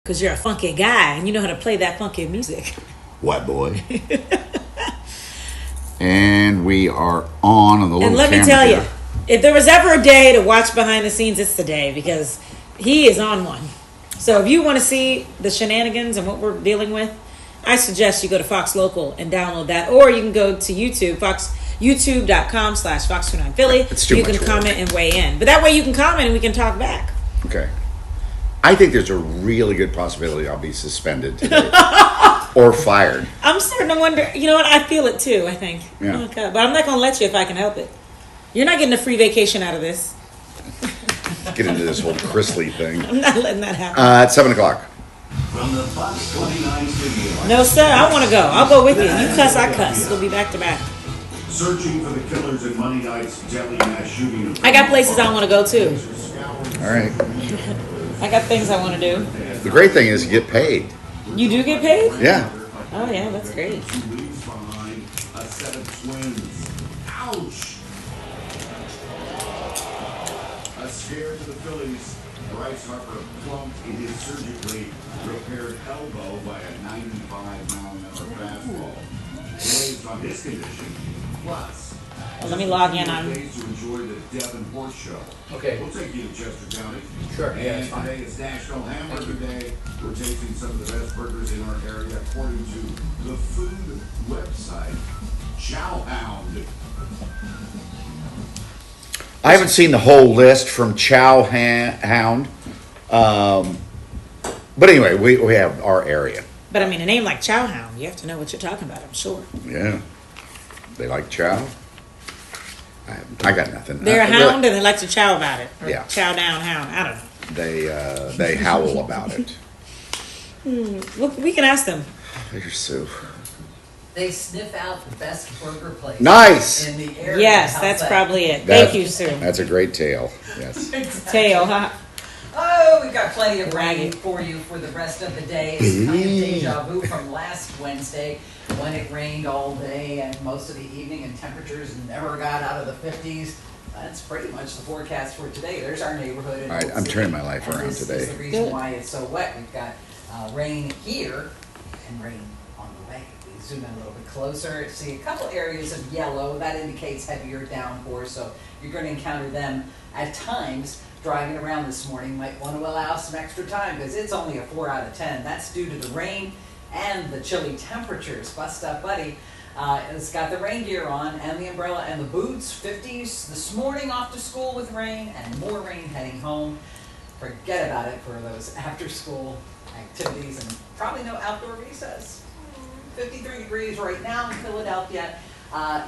Because you're a funky guy and you know how to play that funky music. White boy. And we are on the little And let me tell you, if there was ever a day to watch behind the scenes, it's today because he is on one. So if you want to see the shenanigans and what we're dealing with, I suggest you go to Fox Local and download that. Or you can go to YouTube, youtube.com/Fox29Philly. It's too you much can work. comment and weigh in. But that way you can comment and we can talk back. Okay. I think there's a really good possibility I'll be suspended today. Or fired. I'm starting to wonder, you know what? I feel it too, I think. Yeah. Oh, God. But I'm not going to let you if I can help it. You're not getting a free vacation out of this. Get into this whole Chrisley thing. I'm not letting that happen. At 7 o'clock. From the Fox 29 studio. No, sir. I want to go. I'll go with you. You cuss, I cuss. We'll be back to back. Searching for the killers in Monday night's deadly mass shooting. I got places I want to go too. All right. I got things I want to do. The great thing is you get paid. You do get paid? Yeah. Oh, yeah. That's great. Two leaves behind a set of twins. Ouch! A scare to the Phillies. Bryce Harper plunked in his surgically repaired elbow by a 95-mile-an-hour fastball. Blazed on his condition. Plus, Well, let me log in on. days to enjoy the Devon Horse Show. Okay. We'll take you to Chester County. Sure, yeah, And that's fine. today is National Hamburger Day. We're tasting some of the best burgers in our area according to the food website, Chowhound. I haven't seen the whole list from Chowhound. But anyway, we have our area. But I mean, a name like Chowhound, you have to know what you're talking about, I'm sure. Yeah. They like chow. I got nothing. They're a Really, hound and they like to chow about it. Or Yeah. chow down hound. I don't know. They howl about it. Well, we can ask them. You're Sue. They sniff out the best burger place Nice. in the area. Yes, How's that's that? probably it. That- Thank you, Sue. That's a great tale. Yes. Tail, huh? Oh, we got plenty of rain Ragged. for you for the rest of the day. It's kind of deja vu from last Wednesday when it rained all day and most of the evening and temperatures never got out of the 50s. That's pretty much the forecast for today. There's our neighborhood. In All right, Old I'm City, turning my life and around this today. is the reason Good. why it's so wet. We've got rain here and rain on the way. We zoom in a little bit closer. See a couple areas of yellow. That indicates heavier downpours, so you're going to encounter them at times. Driving around this morning, might want to allow some extra time because it's only a 4 out of 10. That's due to the rain and the chilly temperatures. Bust up, buddy. It's got the rain gear on and the umbrella and the boots. 50s this morning off to school with rain and more rain heading home. Forget about it for those after-school activities and probably no outdoor recess. 53 degrees right now in Philadelphia.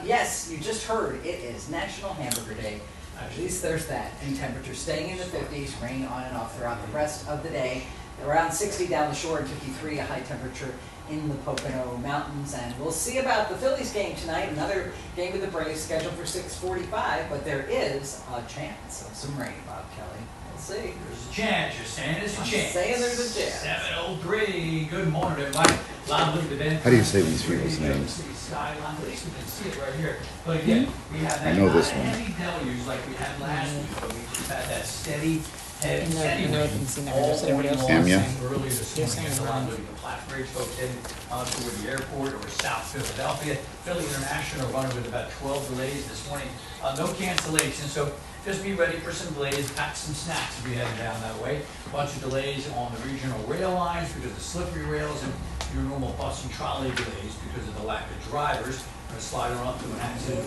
Yes, you just heard it is National Hamburger Day. At least there's that. And temperatures staying in the 50s, rain on and off throughout the rest of the day. Around 60 down the shore and 53, a high temperature in the Pocono Mountains. And we'll see about the Phillies game tonight. Another game with the Braves scheduled for 6:45, but there is a chance of some rain, Bob Kelly. We'll see. There's a chance. You're saying there's a I'm chance. saying there's a chance. 703. Good morning, everybody. Live look at the event. How do you say these people's names? City skyline. At least we can see it right here. But again, we have I that know not this a one. heavy deluge like we had last week, but we just had that steady head. No, steady no, rain you can see that. all Just everybody else morning Am long. ya? Earlier this You're morning, saying it's it around wrong. the Platte Bridge, folks heading toward the airport or South Philadelphia. Philly International running with about 12 delays this morning. No cancellations, so just be ready for some delays. Pack some snacks if you're heading down that way. A bunch of delays on the regional rail lines because of slippery rails and your normal bus and trolley delays because of the lack of drivers. Going to slide on up to an accident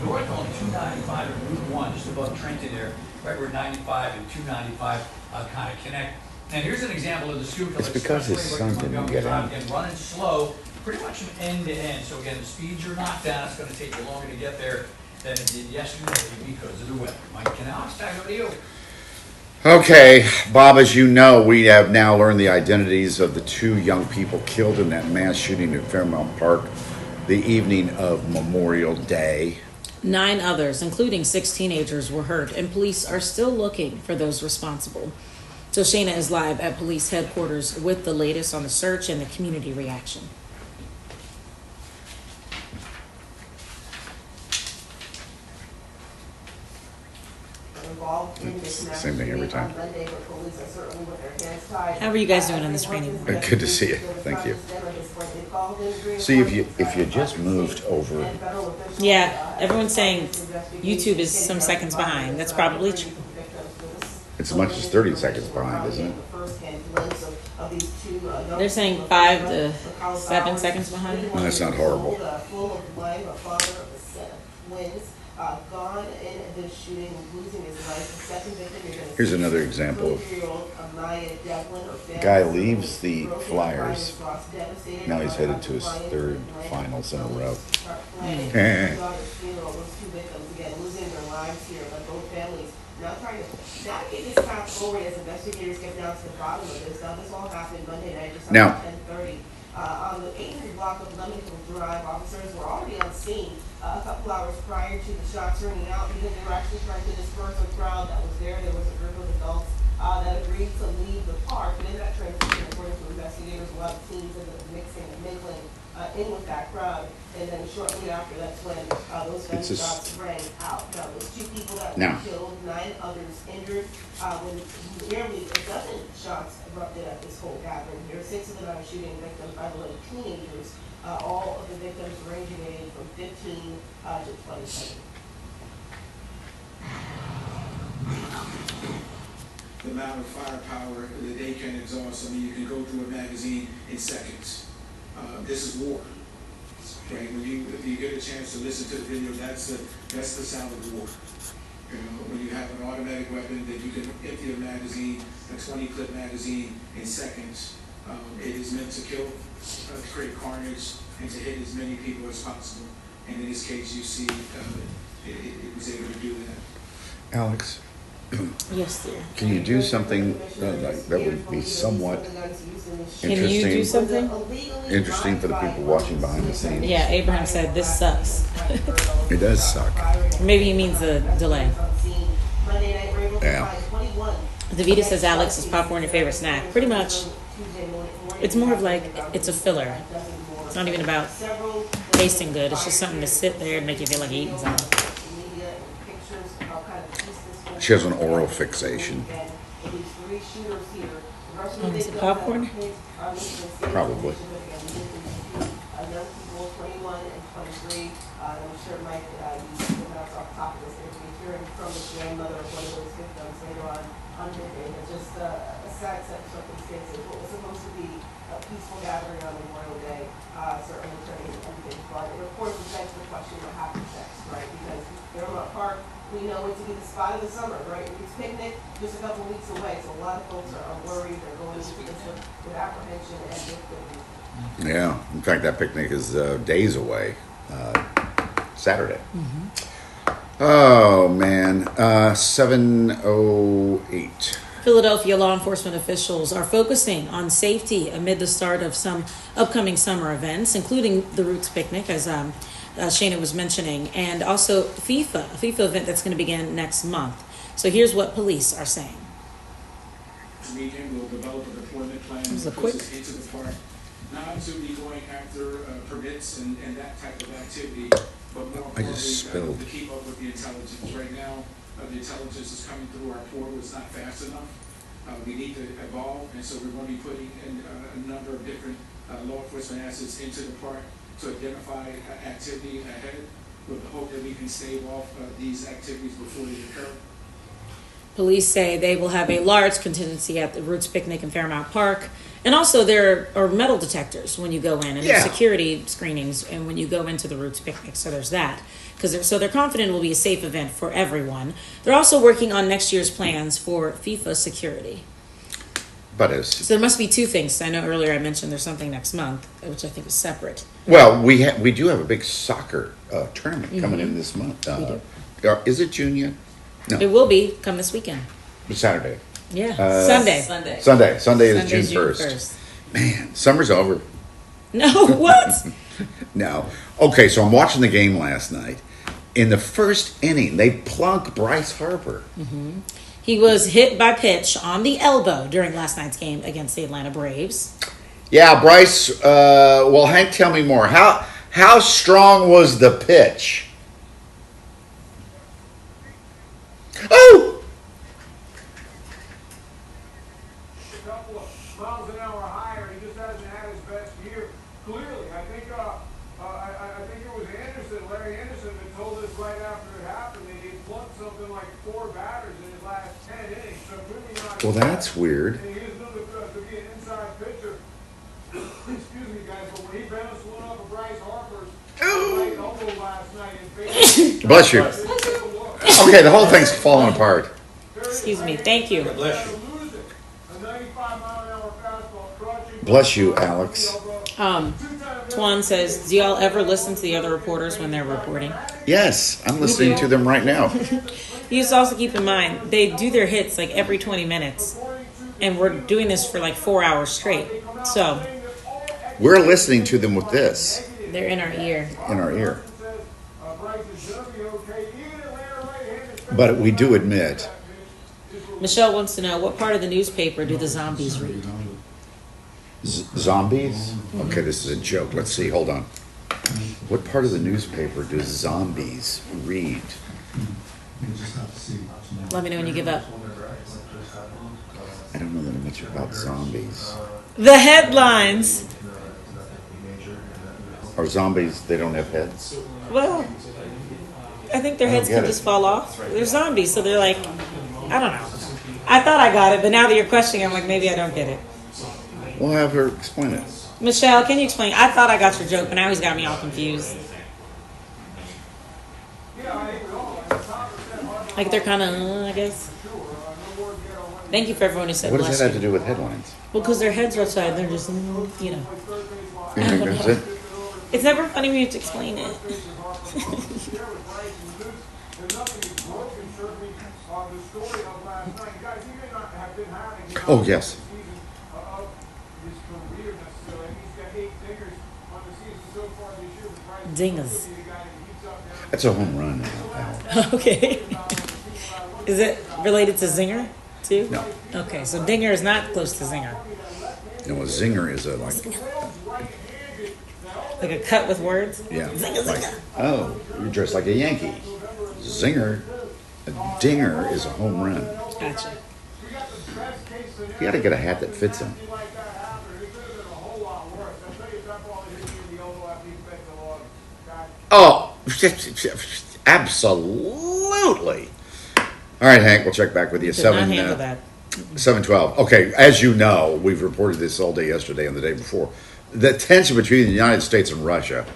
north on 295 and Route 1, just above Trenton there, right where 95 and 295 kind of connect. And here's an example of the Schuylkill It's because his Expressway, son right didn't Montgomery get Drive, in. again, running slow, pretty much from end to end. So again, the speeds are knocked down. It's going to take you longer to get there than it did yesterday because of the weather. Mike Canals, back over to you. Okay, Bob, as you know, we have now learned the identities of the 2 young people killed in that mass shooting at Fairmont Park the evening of Memorial Day. 9 others, including 6 teenagers, were hurt, and police are still looking for those responsible. So Shayna is live at police headquarters with the latest on the search and the community reaction. Involved in this Same thing every time. on Monday, but police are certainly with their hands How are you guys doing on this rainy morning? Good to see you. Thank you. See, if you just moved over, Yeah, everyone's saying YouTube is some seconds behind. That's probably true. it's as much as 30 seconds behind, isn't it? They're saying 5 to 7 seconds behind. Well, that's not horrible. Here's another example of guy leaves the Flyers. Now he's headed to his third finals in a row. Now trying to navigate this path forward as investigators get down to the bottom of this. Now this all happened Monday night just Now- after 10:30. On the 800 block of Leamington Drive, officers were already on scene a couple hours prior to the shots ringing out because they were actually trying to disperse a crowd that was there. There was a group of adults that agreed to leave the park, but in that transition, according to investigators, a lot of teens and the mixing and mingling in with that crowd. And then shortly after, that's when those gunshots rang out. Now, those 2 people that were Now. killed, 9 others injured. When nearly a dozen shots erupted at this whole gathering here. 6 of the 9 shooting victims, by the way, teenagers. All of the victims ranging in age from 15 to 27. The amount of firepower that they can exhaust. I mean, you can go through a magazine in seconds. This is war, right? If you get a chance to listen to the video, that's the sound of war. You know, when you have an automatic weapon that you can empty a magazine, a 20-clip magazine in seconds, it is meant to kill, to create carnage, and to hit as many people as possible. And in this case, you see, it was able to do that. Alex, Yes, dear. can you do something that would be somewhat Can you do interesting? something? Interesting for the people watching behind the scenes. Yeah, Abraham said this sucks. It does suck. Maybe he means the delay. Yeah. Davita says Alex is popcorn your favorite snack. Pretty much. It's more of like it's a filler. It's not even about tasting good. It's just something to sit there and make you feel like you're eating something. She has an oral fixation. Oh, is it popcorn? Probably. Sad set of circumstances. What was supposed to be a peaceful gathering on Memorial Day, certainly turning into everything fun. And of course, it begs the question, what happens next, right? Because Fairmont Park, we know it to be the spot of the summer, right? It's picnic just a couple weeks away, so a lot of folks are worried. They're going into this with apprehension and with Yeah. In fact, that picnic is days away. Saturday. Oh, man. 7:08. Philadelphia law enforcement officials are focusing on safety amid the start of some upcoming summer events, including the Roots Picnic, as Shana was mentioning, and also a FIFA event that's going to begin next month. So here's what police are saying. This weekend, we'll develop a deployment plan This is a that quick- puts us into the park, not to be going after permits and that type of activity, but more I just importantly, spilled. to keep up with the intelligence. Right now, the intelligence is coming through our portal. It's not fast enough. We need to evolve, and so we're going to be putting in a number of different law enforcement assets into the park to identify activity ahead with the hope that we can stave off these activities before they occur. Police say they will have a large contingency at the Roots Picnic in Fairmont Park. And also there are metal detectors when you go in, and there's Yeah. security screenings and when you go into the Roots Picnic. So there's that. So they're confident it will be a safe event for everyone. They're also working on next year's plans for FIFA security. But as So there must be 2 things. I know earlier I mentioned there's something next month, which I think is separate. well, we do have a big soccer tournament coming in this month. Is it June yet? No, It will be come this weekend. Saturday. Yeah, Uh, Sunday. Sunday. Sunday is Sunday's June 1st. Man, summer's over. No, what? No. Okay, so I'm watching the game last night. In the first inning, they plunk Bryce Harper. He was hit by pitch on the elbow during last night's game against the Atlanta Braves. Yeah, Bryce. Well, Hank, tell me more. How strong was the pitch? Oh! Well, that's weird. And he used him to be an inside pitcher. Excuse me, guys, but when he bounced one off of Bryce Harper's right elbow last night in baseball, Bless you. Okay, the whole thing's falling apart. Excuse me. Thank you. bless you. A 95-mile-an-hour fastball crushing. Bless you, Alex. Twan says, do y'all ever listen to the other reporters when they're reporting? Yes, I'm listening to them right now. You just also keep in mind, they do their hits like every 20 minutes. And we're doing this for like 4 hours straight. So We're listening to them with this they're in our ear. in our ear. But we do admit, Michelle wants to know, what part of the newspaper do the zombies read? zombies? Okay, this is a joke. Let's see, hold on. What part of the newspaper do zombies read? Let me know when you give up. I don't know that much about zombies. The headlines. Are zombies, they don't have heads? Well, I think their I don't heads get can it. just fall off. They're zombies, so they're like, I don't know. I thought I got it, but now that you're questioning, I'm like, maybe I don't get it. We'll have her explain it. Michelle, can you explain? I thought I got your joke, but now he's got me all confused. Like they're kind of, I guess. Thank you for everyone who said What does bless that have you. to do with headlines? Well, because their heads are outside, they're just, you know. You think that's it? It's never funny when you have to explain it. Oh, yes. Dingers. That's a home run. Okay. Is it related to Zinger, too? No. Okay, so Dinger is not close to Zinger. No, a zinger is a Like a cut with words? yeah. Zinger, Like, zinger. oh, you're dressed like a Yankee. Zinger, a dinger is a home run. Gotcha. You got to get a hat that fits him. Oh, absolutely. All right, Hank, we'll check back with you. Could not handle that. 7:12. Okay, as you know, we've reported this all day yesterday and the day before. The tension between the United States and Russia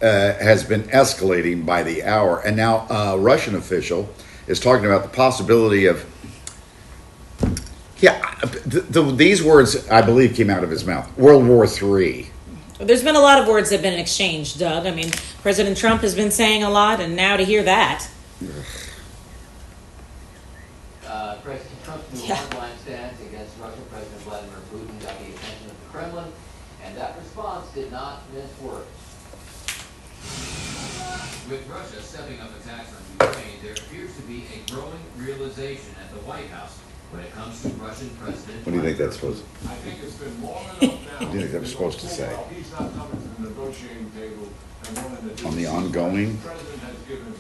has been escalating by the hour, and now a Russian official is talking about the possibility of. Yeah, these words I believe came out of his mouth. World War III. There's been a lot of words that have been exchanged, Doug. I mean, President Trump has been saying a lot, and now to hear that. President Trump's new Yeah. hardline stance against Russian President Vladimir Putin got the attention of the Kremlin, and that response did not mince words. With Russia stepping up attacks on Ukraine, there appears to be a growing realization at the White House when it comes to Russian President. What do you think that's supposed? I think it's been long enough now. What do you think that was supposed to say? He's not coming to the negotiating table and wanting to do On the this. ongoing? The president has given him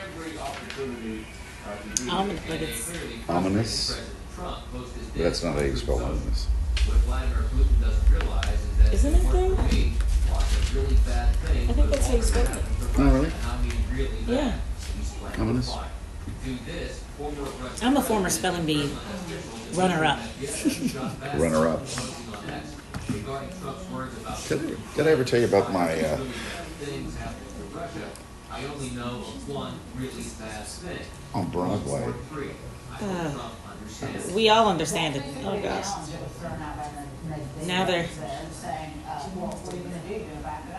every opportunity to do Ominous, this. but it's Ominous? President Trump posted But that's not how you spell ominous. What Vladimir Putin doesn't realize is that Isn't it though? lots of really bad things. I think that's how you spell it. Oh, really? And I mean really bad. Yeah. He's playing Ominous? with fire. Do this, former Russian I'm a former spelling bee runner-up. Runner-up. regarding Trump's words about Did I ever tell you about my? things happening to Russia. I only know of one really bad thing. On Broadway. War III. I hope Trump understands. We all understand it. Oh, gosh. Now they're...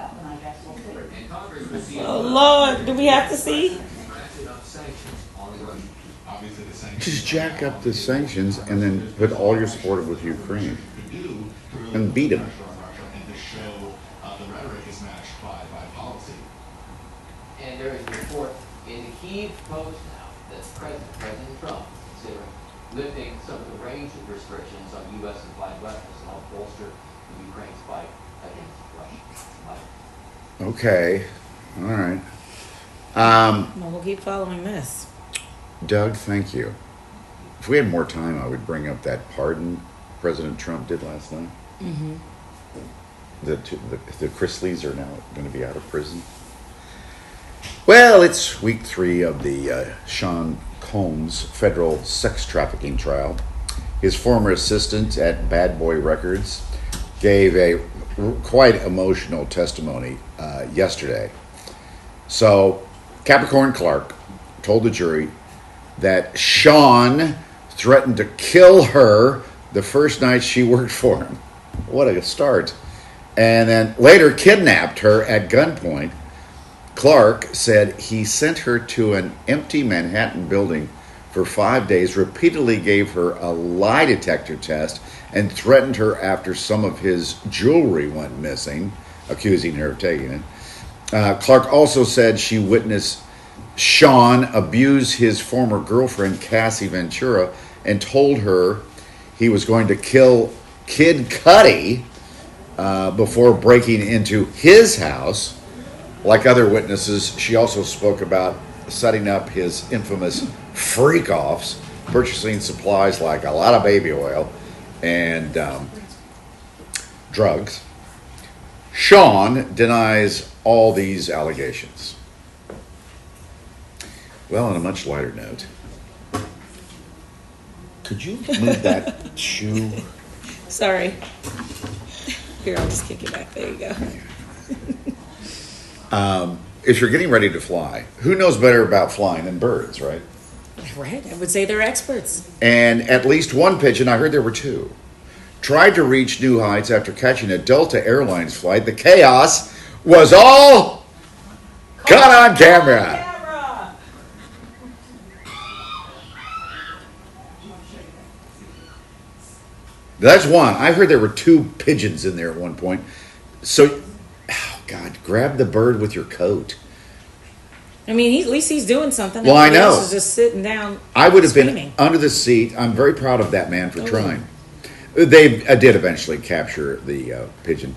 And Congress received Oh, Lord, do we have to see? ratchet up sanctions on the Russians. Obviously, the sanctions Just jack up the sanctions and then put all your support with Ukraine do and beat them. and to show the rhetoric is matched by policy. And there is a report in the Kyiv Post now that President Trump is considering lifting some of the range of restrictions on U.S. supplied weapons to help bolster Ukraine's fight against Russia. Okay, all right. Well, we'll keep following this. Doug, thank you. If we had more time, I would bring up that pardon President Trump did last night. Mm-hmm. The Chrisleys are now going to be out of prison. Well, it's week 3 of the Sean Combs federal sex trafficking trial. his former assistant at Bad Boy Records, gave a quite emotional testimony yesterday. So, Capricorn Clark told the jury that Sean threatened to kill her the first night she worked for him. What a start. And then later kidnapped her at gunpoint. Clark said he sent her to an empty Manhattan building for 5 days, repeatedly gave her a lie detector test, and threatened her after some of his jewelry went missing, accusing her of taking it. Clark also said she witnessed Sean abuse his former girlfriend, Cassie Ventura, and told her he was going to kill Kid Cudi before breaking into his house. Like other witnesses, she also spoke about setting up his infamous freak-offs, purchasing supplies like a lot of baby oil and drugs. Sean denies all these allegations. Well, on a much lighter note, could you move that shoe? Sorry. Here, I'll just kick it back. There you go. If you're getting ready to fly, who knows better about flying than birds, right? Right. I would say they're experts. And at least one pigeon, I heard there were two, tried to reach new heights after catching a Delta Airlines flight. The chaos was all caught on camera. That's one. I heard there were two pigeons in there at one point. So, oh God, grab the bird with your coat. I mean, at least he's doing something. Well, I Everybody know. else is just sitting down. I would have screaming. been under the seat. I'm very proud of that man for trying. They did eventually capture the pigeon.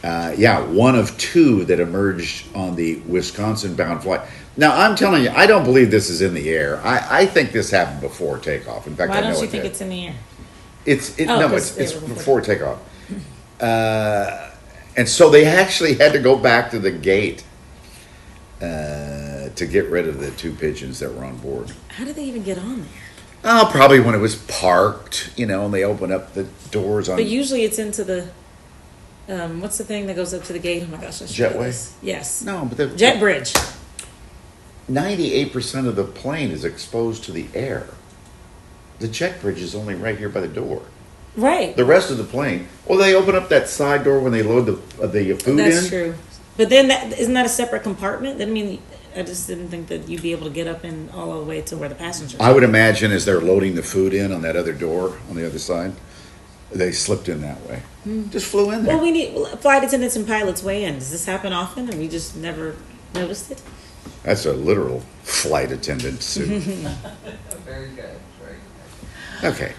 One of two that emerged on the Wisconsin-bound flight. Now, I'm telling you, I don't believe this is in the air. I think this happened before takeoff. In fact, Why I know don't you it think did. it's in the air? It's 'cause before takeoff. And so they actually had to go back to the gate to get rid of the two pigeons that were on board. How did they even get on there? Oh, probably when it was parked, and they open up the doors on. But usually it's into the, what's the thing that goes up to the gate? Oh my gosh. I should know Jetway? this. Yes. No, but the Jet bridge. 98% of the plane is exposed to the air. The jet bridge is only right here by the door. Right. The rest of the plane, well, they open up that side door when they load the food in. That's true. But then isn't that a separate compartment? I mean, I just didn't think that you'd be able to get up in all the way to where the passengers I would imagine as they're loading the food in on that other door on the other side, they slipped in that way. Just flew in there. Well, we need flight attendants and pilots weigh in. Does this happen often, and we just never noticed it? That's a literal flight attendant suit. Very good, very good. Okay.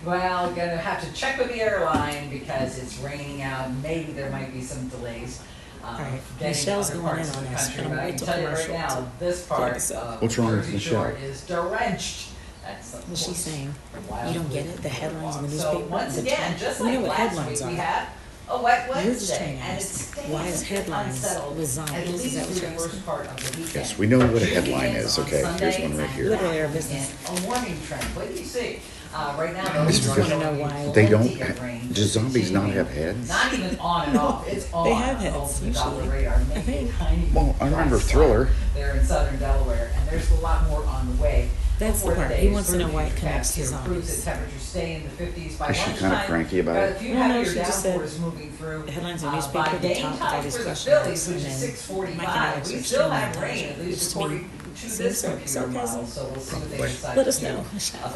Well, gonna have to check with the airline because it's raining out. Maybe there might be some delays. right. Getting Michelle's to other going parts in of on the this. country, I'm but I wait can till tell you right commercial now, to this plug part this up. of What's wrong with Jersey Michelle? Shore is drenched. That's of What's she course saying? wildly You don't get it? The headlines in the So newspaper? once The again, top- just You know like what last headlines week, we are. had a wet You're just trying Wednesday, to and it ask, stays why is a bit headlines unsettled, with zombies? at Is least that what through you're the first asking? part of the weekend. Yes, we know what a headline Begins is. on Okay, here's Sunday, one right and here. Literally our that business. began a warming trend. What do you see? Right now, It's those because are wanna know why. They don't. plenty of rain Do zombies not continuing. have heads? Not even on and off. It's on. They have heads, over the top of the usually. radar, making a tiny Well, I remember dry spot Thriller. there in southern Delaware, and there's a lot more on the way. That's the Before part. day He is wants to know through, why it future connects to cats here proves zombies. that temperatures stay in the 50s by Is she lunchtime. kinda cranky about it? If you No, have no, your she just said downpours moving through, the headlines in the by newspaper, the game top with all time these for the question Phillies, marks, which and is then 6:45, Mike and Alex we are still have extremely rain, at least just according me. to See, this sarcasm. computer model, so we'll see what they decide Let to us do know.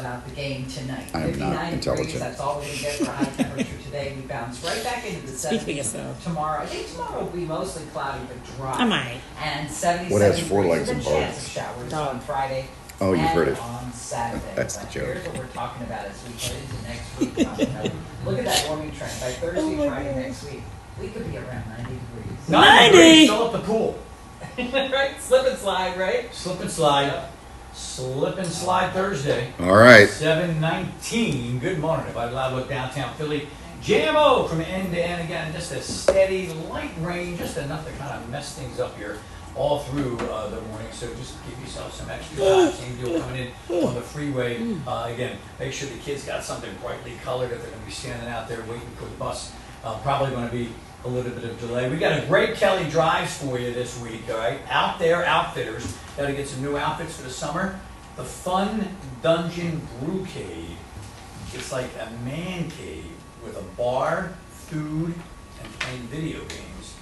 about the game tonight. I am not 59 degrees, intelligent. that's all we're gonna get for a high temperature today. We bounce right back into the Speak for 70s yourself. tomorrow. I think tomorrow will be mostly cloudy but dry. I might. And 77 What has four degrees legs with and a chance bones? of showers Dog. on Friday. Oh, you've and heard it. on Saturday. That's the But joke. Here's what we're talking about as we head into next week. Look at that warming trend. By Thursday, Friday next week, we could be around 90 degrees. 90! degrees, fill up the pool. Right? Slip and slide, right? Slip and slide. Slip and slide Thursday. All right. 7:19. Good morning. If I look downtown Philly, JMO from end to end again. Just a steady, light rain, just enough to kind of mess things up here all through the morning, so just give yourself some extra time. Same deal coming in on the freeway. Again, make sure the kids got something brightly colored if they're going to be standing out there waiting for the bus. Probably going to be a little bit of delay. We got a great Kelly Drives for you this week, all right? Out There Outfitters. Got to get some new outfits for the summer. The Fun Dungeon Brew Cave. It's like a man cave with a bar, food, and playing video games.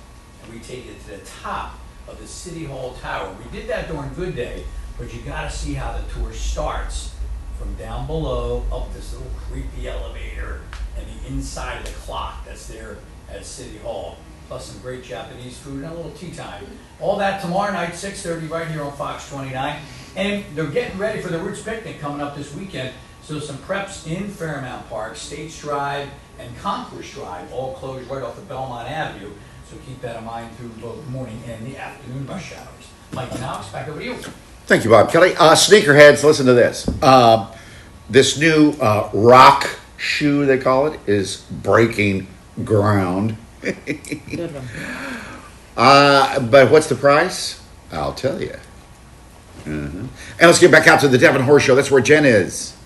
And we take it to the top of the City Hall Tower. We did that during Good Day, but you got to see how the tour starts from down below up this little creepy elevator and the inside of the clock that's there at City Hall, plus some great Japanese food and a little tea time. All that tomorrow night, 6:30, right here on Fox 29. And they're getting ready for the Roots Picnic coming up this weekend. So some preps in Fairmont Park, States Drive, and Concourse Drive, all closed right off the Belmont Avenue. So keep that in mind through both the morning and the afternoon rush hours. Mike Knox, back over to you. Thank you, Bob Kelly. Sneakerheads, listen to this. This new rock shoe, they call it, is breaking ground. Good one. But what's the price? I'll tell you. And let's get back out to the Devon Horse Show. That's where Jen is.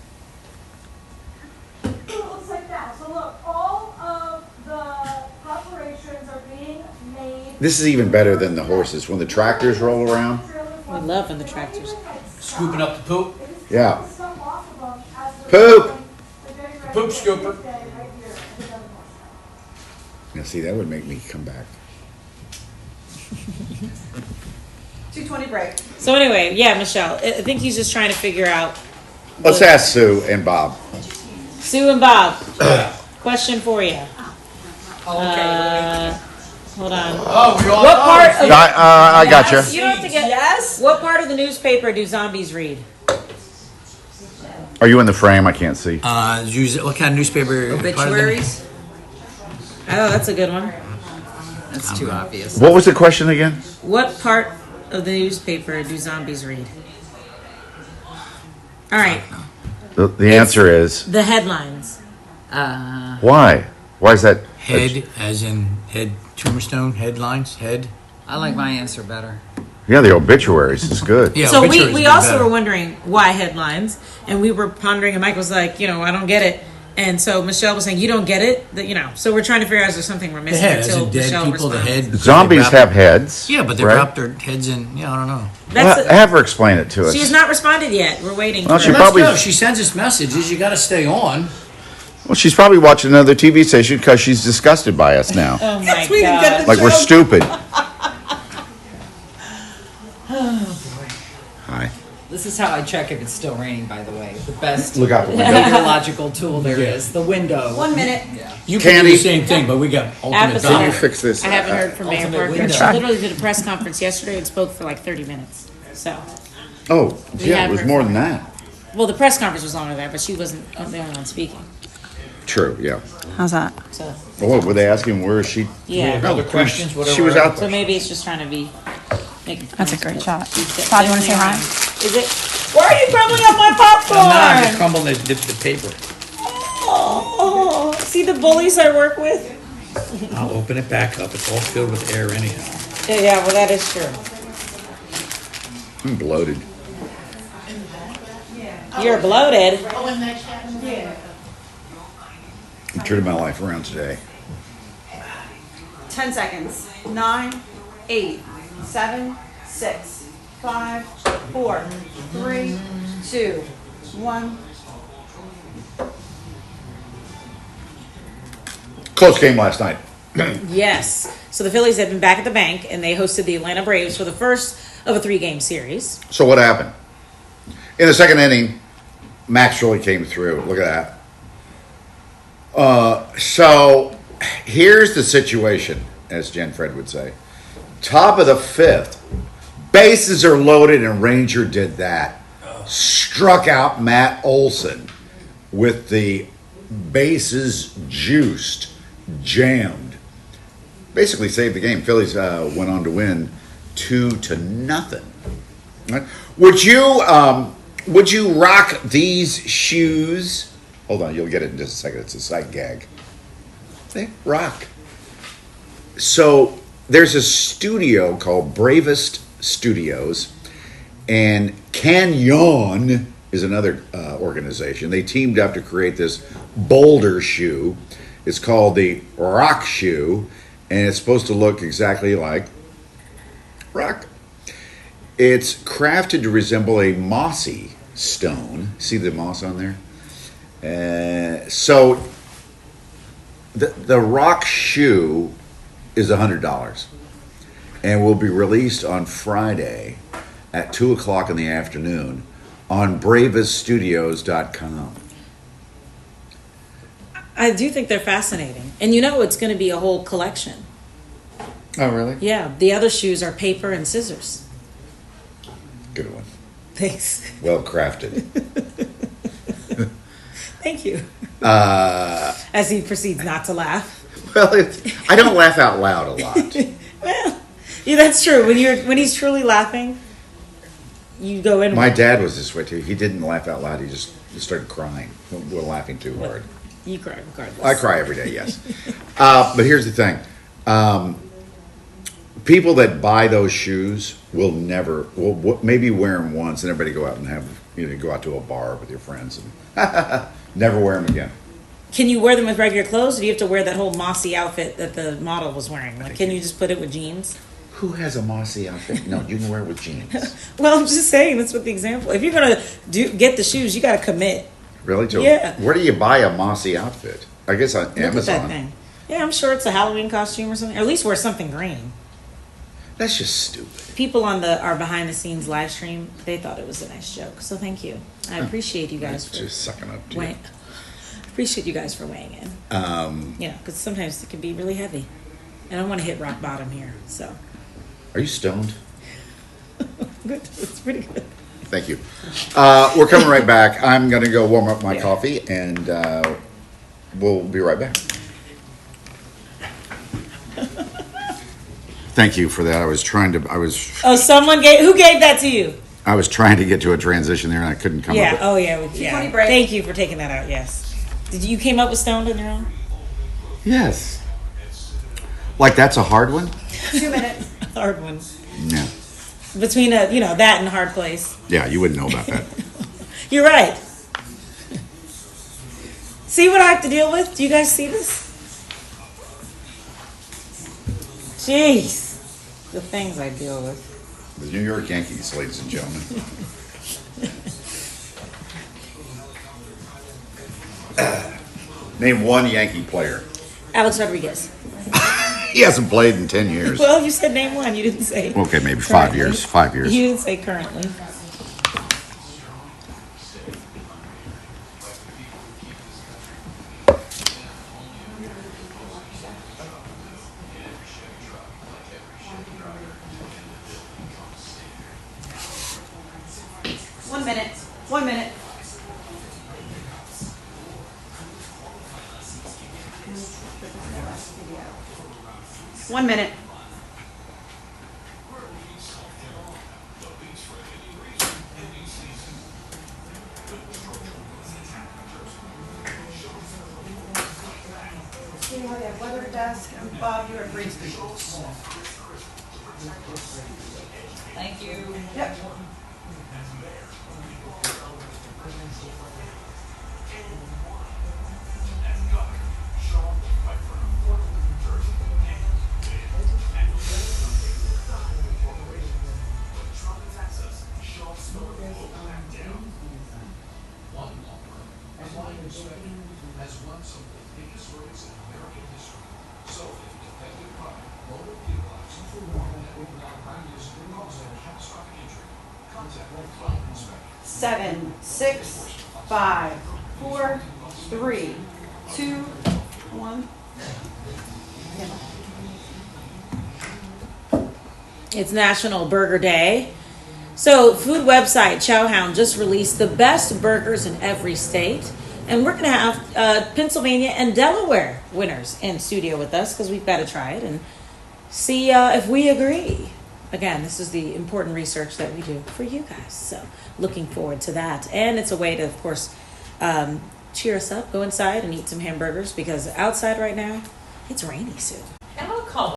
It looks like that. So look, all of the preparations are being made. This is even better than the horses. When the tractors roll around. We love when the tractors. Scooping up the poop. Yeah. Poop. Poop scooper. Now, see, that would make me come back. 2:20 break. So anyway, yeah, Michelle, I think he's just trying to figure out. Let's ask Sue and Bob. Sue and Bob, question for you. Okay. Hold on. Oh, we all What part of I got you. you don't have to get. Yes. What part of the newspaper do zombies read? Are you in the frame? I can't see. What kind of newspaper? Obituaries. Oh, that's a good one. That's too obvious. What was the question again? What part of the newspaper do zombies read? All right, The answer is the headlines. why? Why is that? Head, as in head, tombstone, headlines, head. I like my answer better. Yeah, the obituaries is good. Yeah, So obituaries we is also better. were wondering why headlines, and we were pondering, and Mike was like, I don't get it. And so Michelle was saying, you don't get it? So we're trying to figure out if there's something we're The missing head, as until in dead Michelle people, the responds. head. Zombies they wrap- have heads. Yeah, but they right? wrap their heads in, I don't know. That's Have her explain it to us. she has not responded yet. We're waiting Well, for she her. probably- Let's go. She sends us messages. You got to stay on. Well, she's probably watching another TV station because she's disgusted by us now. Oh my We didn't get god. the Like we're joke. stupid. Hi. This is how I check if it's still raining, by the way. The best Look out the window. meteorological tool there Yeah. is. The window. 1 minute. Yeah. You can Candy. do the same thing, but we got ultimate Apposite. Can you dollar. fix this? I haven't heard from Mayor Ultimate Parker. window. She literally did a press conference yesterday and spoke for like 30 minutes. So, Oh, yeah, have it was her more from- than that. well, the press conference was longer there, but she wasn't the only one speaking. True, yeah. How's that? So, Oh, were they asking where is she? yeah. Other questions, whatever. She was out So there. maybe it's just trying to be. That's a great shot. Todd, you want to say hi? Is it? Why are you crumbling up my popcorn? I'm not just crumbling the paper. Oh, see the bullies I work with? I'll open it back up. It's all filled with air anyhow. Yeah, well, that is true. I'm bloated. You're bloated. I'm turning my life around today. 10 seconds. 9, 8, 7, 6, 5, 4, 3, 2, 1. Close game last night. Yes. So the Phillies had been back at the bank, and they hosted the Atlanta Braves for the first of a 3-game series. So what happened? In the second inning, Max really came through. Look at that. So here's the situation, as Jen Fred would say. Top of the fifth, bases are loaded, and Ranger did that. Struck out Matt Olson with the bases juiced, jammed. Basically saved the game. Phillies went on to win 2-0. Right? Would you rock these shoes? Hold on, you'll get it in just a second. It's a sight gag. They rock. So there's a studio called Bravest Studios, and Canyon is another organization. They teamed up to create this boulder shoe. It's called the Rock Shoe, and it's supposed to look exactly like rock. It's crafted to resemble a mossy stone. See the moss on there? So the Rock Shoe is $100 and will be released on Friday at 2 o'clock in the afternoon on braveststudios.com. I do think they're fascinating. And you know it's going to be a whole collection. Oh, really? Yeah, the other shoes are paper and scissors. Good one. Thanks. Well crafted. Thank you. As he proceeds not to laugh. Well, I don't laugh out loud a lot. Well, yeah, that's true. When he's truly laughing, you go in. My dad was this way too. He didn't laugh out loud. He just started crying. We're laughing too hard. You cry regardless. I cry every day, yes. But here's the thing. People that buy those shoes will maybe wear them once and everybody go out and go out to a bar with your friends and never wear them again. Can you wear them with regular clothes, or do you have to wear that whole mossy outfit that the model was wearing? Like, can you just put it with jeans? Who has a mossy outfit? No, you can wear it with jeans. Well, I'm just saying, that's what the example. If you're going to get the shoes, you got to commit. Really? Yeah. Where do you buy a mossy outfit? I guess on Look Amazon. at that thing. Yeah, I'm sure it's a Halloween costume or something. Or at least wear something green. That's just stupid. People on our behind the scenes live stream, they thought it was a nice joke. So thank you. I appreciate you guys for just sucking up to you. Appreciate you guys for weighing in. Because sometimes it can be really heavy. And I want to hit rock bottom here. So. Are you stoned? Good. It's pretty good. Thank you. We're coming right back. I'm going to go warm up my coffee, and we'll be right back. Thank you for that. Oh, who gave that to you? I was trying to get to a transition there, and I couldn't come up with it. Oh, yeah. Thank you for taking that out, yes. Did you came up with stoned on your own? Yes. Like that's a hard one? 2 minutes. Hard one. Yeah. Between that and a hard place. Yeah, you wouldn't know about that. You're right. See what I have to deal with? Do you guys see this? Jeez. The things I deal with. The New York Yankees, ladies and gentlemen. Name one Yankee player. Alex Rodriguez. He hasn't played in 10 years. Well, you said name one. You didn't say. Okay, maybe 5 years. 5 years. You didn't say currently. One minute. One minute. See how you have weather desk, and Bob, you're at Green Street. Thank you. Yep. Has won some of the biggest verdicts in American history. So, if a defective product, motor vehicle accident for warning that will not practice cause a catastrophic injury, contact the flight inspector. 7, 6, 5, 4, 3, 2, 1. It's National Burger Day. So, food website Chowhound just released the best burgers in every state. And we're going to have Pennsylvania and Delaware winners in studio with us because we've got to try it and see if we agree. Again, this is the important research that we do for you guys. So, looking forward to that. And it's a way to, of course, cheer us up, go inside and eat some hamburgers because outside right now, it's rainy soon. And I'll call